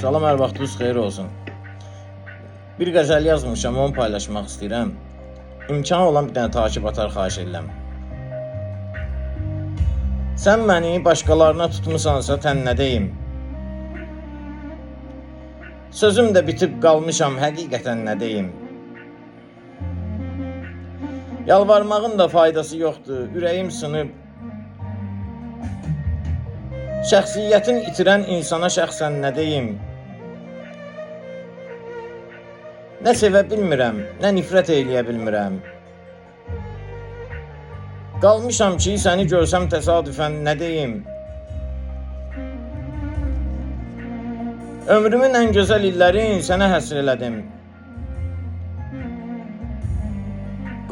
Salam, hər vaxtınız xeyir olsun. Bir qəzəl yazmışam, onu paylaşmaq istəyirəm. İmkanı olan bir dənə takip atar xahiş edirəm. Sən məni başqalarına tutmusansa, tən nə deyim? Sözüm də bitib qalmışam, həqiqətən nə deyim? Yalvarmağın da faydası yoxdur, ürəyim sınıb. Şəxsiyyətin itirən insana şəxsən nə deyim? Nə sevə bilmirəm, nə nifrət eyləyə bilmirəm. Qalmışam ki, səni görsəm təsadüfən nə deyim? Ömrümün ən gözəl illərini sənə həsr elədim.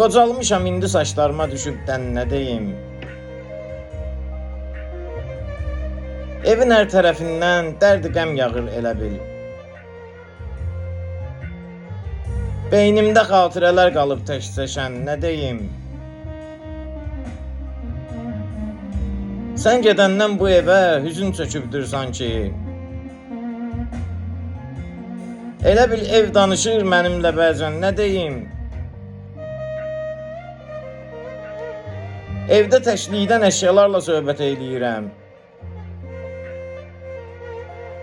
Qocalmışam indi saçlarıma düşübdən nə deyim? Evin hər tərəfindən dərd qəm yağır elə bil. Beynimdə xatirələr qalıb tək-təkən, nə deyim? Sən gedəndən bu evə hüzün çökübdür sanki. Elə bil ev danışır mənimlə bəzən, nə deyim? Evdə təklikdən əşyalarla söhbət eyləyirəm.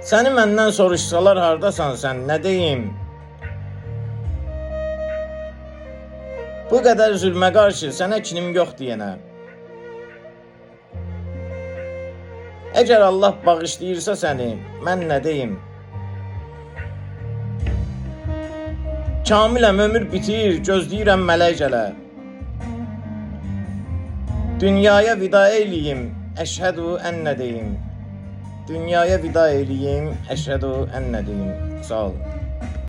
Səni məndən soruşsalar hardasan sən, nə deyim? Bu qədər zülmə qarşı sənə kinim yox deyənə. Əgər Allah bağışlayırsa səni, mən nə deyim? Kamiləm, ömür bitir, gözləyirəm mələk gələ. Dünyaya vida eyliyim, əşhədü ən nə deyim? Dünyaya vida eyliyim, əşhədü ən nə deyim? Sağ olun.